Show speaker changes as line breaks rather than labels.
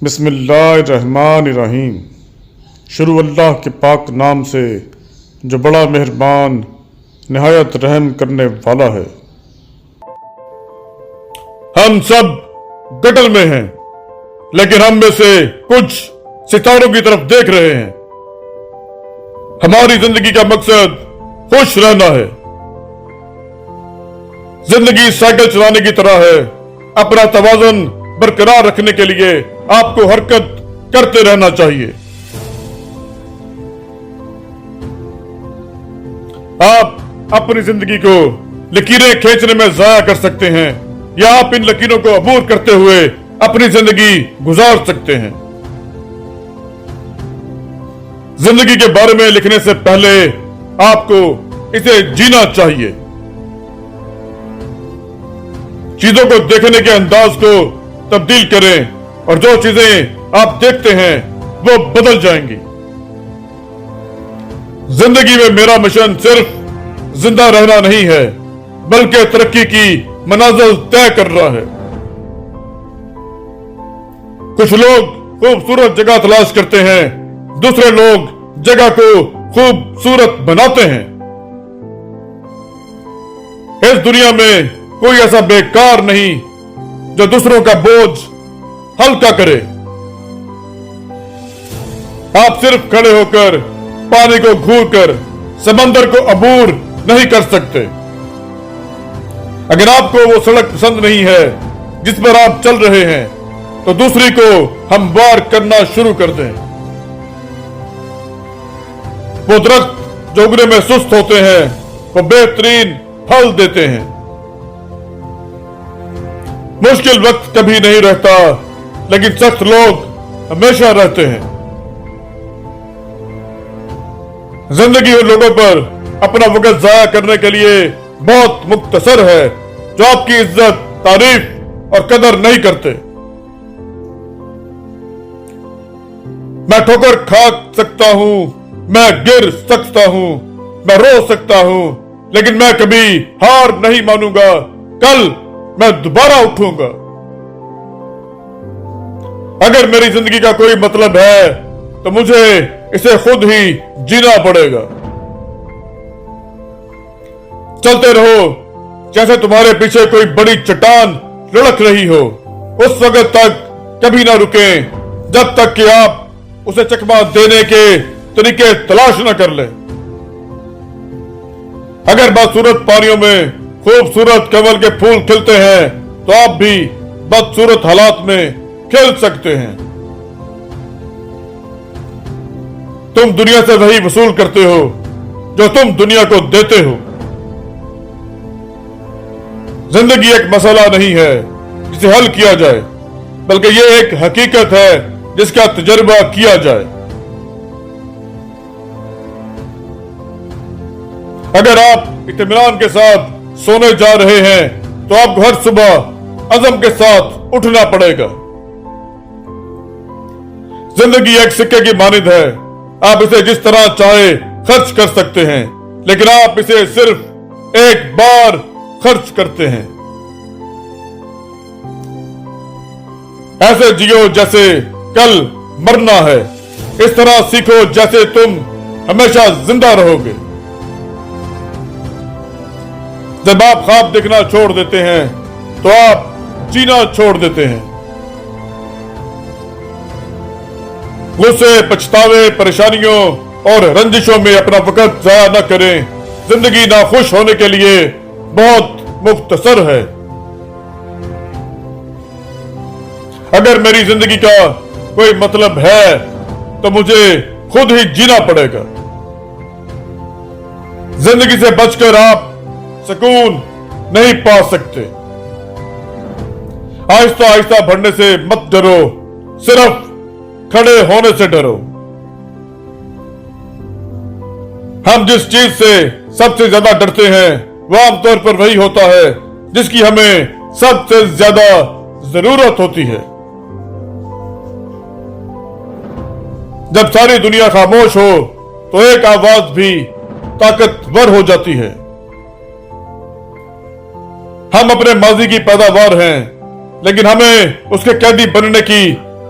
بسم اللہ الرحمن الرحیم۔ شروع اللہ کے پاک نام سے جو بڑا مہربان نہایت رحم کرنے والا ہے۔ ہم سب گٹل میں ہیں، لیکن ہم میں سے کچھ ستاروں کی طرف دیکھ رہے ہیں۔ ہماری زندگی کا مقصد خوش رہنا ہے۔ زندگی سائیکل چلانے کی طرح ہے، اپنا توازن برقرار رکھنے کے لیے آپ کو حرکت کرتے رہنا چاہیے۔ آپ اپنی زندگی کو لکیریں کھینچنے میں ضائع کر سکتے ہیں، یا آپ ان لکیروں کو عبور کرتے ہوئے اپنی زندگی گزار سکتے ہیں۔ زندگی کے بارے میں لکھنے سے پہلے آپ کو اسے جینا چاہیے۔ چیزوں کو دیکھنے کے انداز کو تبدیل کریں اور جو چیزیں آپ دیکھتے ہیں وہ بدل جائیں گی۔ زندگی میں میرا مشن صرف زندہ رہنا نہیں ہے، بلکہ ترقی کی منازل طے کر رہا ہے۔ کچھ لوگ خوبصورت جگہ تلاش کرتے ہیں، دوسرے لوگ جگہ کو خوبصورت بناتے ہیں۔ اس دنیا میں کوئی ایسا بیکار نہیں جو دوسروں کا بوجھ ہلکا کرے۔ آپ صرف کھڑے ہو کر پانی کو گھور کر سمندر کو عبور نہیں کر سکتے۔ اگر آپ کو وہ سڑک پسند نہیں ہے جس پر آپ چل رہے ہیں تو دوسری کو ہموار کرنا شروع کر دیں۔ وہ درخت جو اگنے میں سست ہوتے ہیں وہ بہترین پھل دیتے ہیں۔ مشکل وقت کبھی نہیں رہتا، لیکن سخت لوگ ہمیشہ رہتے ہیں۔ زندگی ان لوگوں پر اپنا وقت ضائع کرنے کے لیے بہت مختصر ہے جو آپ کی عزت، تعریف اور قدر نہیں کرتے۔ میں ٹھوکر کھا سکتا ہوں، میں گر سکتا ہوں، میں رو سکتا ہوں، لیکن میں کبھی ہار نہیں مانوں گا۔ کل میں دوبارہ اٹھوں گا۔ اگر میری زندگی کا کوئی مطلب ہے تو مجھے اسے خود ہی جینا پڑے گا۔ چلتے رہو جیسے تمہارے پیچھے کوئی بڑی چٹان لڑک رہی ہو۔ اس وقت تک کبھی نہ رکیں جب تک کہ آپ اسے چکما دینے کے طریقے تلاش نہ کر لیں۔ اگر بدصورت پانیوں میں خوبصورت کنول کے پھول کھلتے ہیں تو آپ بھی بدصورت حالات میں کھل سکتے ہیں۔ تم دنیا سے وہی وصول کرتے ہو جو تم دنیا کو دیتے ہو۔ زندگی ایک مسئلہ نہیں ہے جسے حل کیا جائے، بلکہ یہ ایک حقیقت ہے جس کا تجربہ کیا جائے۔ اگر آپ اطمینان کے ساتھ سونے جا رہے ہیں تو آپ کو ہر صبح عزم کے ساتھ اٹھنا پڑے گا۔ زندگی ایک سکے کی مانند ہے، آپ اسے جس طرح چاہے خرچ کر سکتے ہیں، لیکن آپ اسے صرف ایک بار خرچ کرتے ہیں۔ ایسے جیو جیسے کل مرنا ہے، اس طرح سیکھو جیسے تم ہمیشہ زندہ رہو گے۔ جب آپ خواب دیکھنا چھوڑ دیتے ہیں تو آپ جینا چھوڑ دیتے ہیں۔ غصے، پچھتاوے، پریشانیوں اور رنجشوں میں اپنا وقت ضائع نہ کریں۔ زندگی ناخوش ہونے کے لیے بہت مختصر ہے۔ اگر میری زندگی کا کوئی مطلب ہے تو مجھے خود ہی جینا پڑے گا۔ زندگی سے بچ کر آپ سکون نہیں پا سکتے۔ آہستہ آہستہ بڑھنے سے مت ڈرو، صرف کھڑے ہونے سے ڈرو۔ ہم جس چیز سے سب سے زیادہ ڈرتے ہیں وہ عام طور پر وہی ہوتا ہے جس کی ہمیں سب سے زیادہ ضرورت ہوتی ہے۔ جب ساری دنیا خاموش ہو تو ایک آواز بھی طاقتور ہو جاتی ہے۔ ہم اپنے ماضی کی پیداوار ہیں، لیکن ہمیں اس کے قیدی بننے کی